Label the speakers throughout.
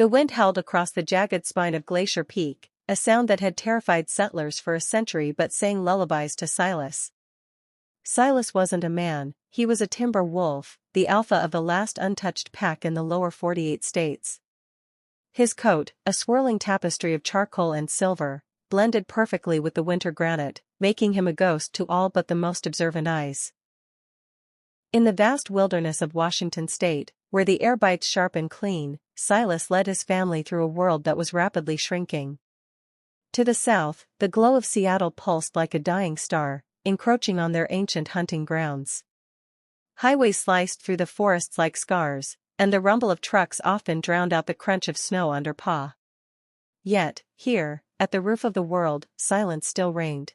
Speaker 1: The wind howled across the jagged spine of Glacier Peak, a sound that had terrified settlers for a century but sang lullabies to Silas. Silas wasn't a man, he was a timber wolf, the alpha of the last untouched pack in the lower 48 states. His coat, a swirling tapestry of charcoal and silver, blended perfectly with the winter granite, making him a ghost to all but the most observant eyes. In the vast wilderness of Washington state, where the air bites sharp and clean, Silas led his family through a world that was rapidly shrinking. To the south, the glow of Seattle pulsed like a dying star, encroaching on their ancient hunting grounds. Highways sliced through the forests like scars, and the rumble of trucks often drowned out the crunch of snow underpaw. Yet, here, at the roof of the world, silence still reigned.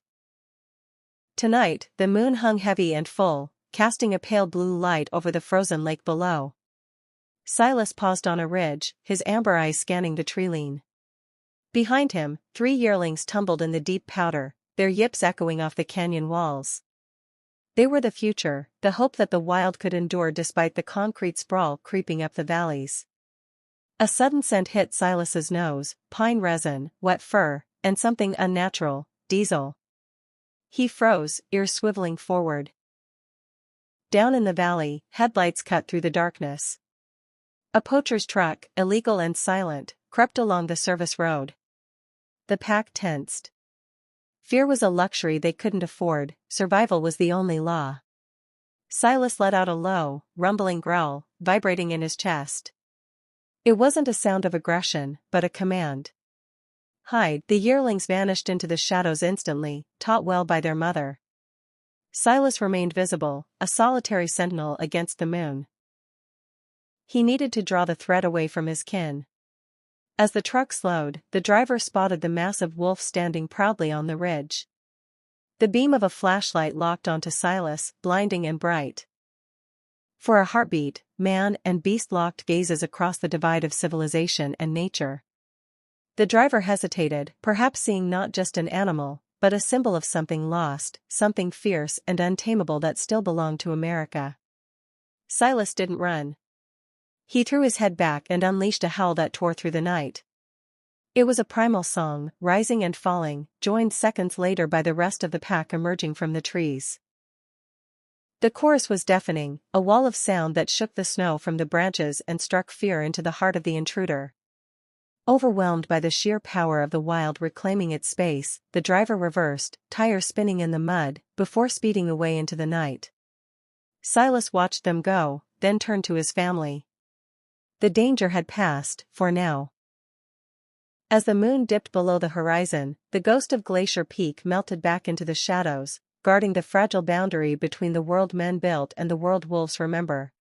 Speaker 1: Tonight, the moon hung heavy and full, casting a pale blue light over the frozen lake below. Silas paused on a ridge, his amber eyes scanning the treeline. Behind him, 3 yearlings tumbled in the deep powder, their yips echoing off the canyon walls. They were the future, the hope that the wild could endure despite the concrete sprawl creeping up the valleys. A sudden scent hit Silas's nose, pine resin, wet fur, and something unnatural, diesel. He froze, ears swiveling forward. Down in the valley, headlights cut through the darkness. A poacher's truck, illegal and silent, crept along the service road. The pack tensed. Fear was a luxury they couldn't afford, survival was the only law. Silas let out a low, rumbling growl, vibrating in his chest. It wasn't a sound of aggression, but a command. Hide! The yearlings vanished into the shadows instantly, taught well by their mother. Silas remained visible, a solitary sentinel against the moon. He needed to draw the threat away from his kin. As the truck slowed, the driver spotted the massive wolf standing proudly on the ridge. The beam of a flashlight locked onto Silas, blinding and bright. For a heartbeat, man and beast locked gazes across the divide of civilization and nature. The driver hesitated, perhaps seeing not just an animal, but a symbol of something lost, something fierce and untamable that still belonged to America. Silas didn't run. He threw his head back and unleashed a howl that tore through the night. It was a primal song, rising and falling, joined seconds later by the rest of the pack emerging from the trees. The chorus was deafening, a wall of sound that shook the snow from the branches and struck fear into the heart of the intruder. Overwhelmed by the sheer power of the wild reclaiming its space, the driver reversed, tires spinning in the mud, before speeding away into the night. Silas watched them go, then turned to his family. The danger had passed, for now. As the moon dipped below the horizon, the ghost of Glacier Peak melted back into the shadows, guarding the fragile boundary between the world men built and the world wolves remember.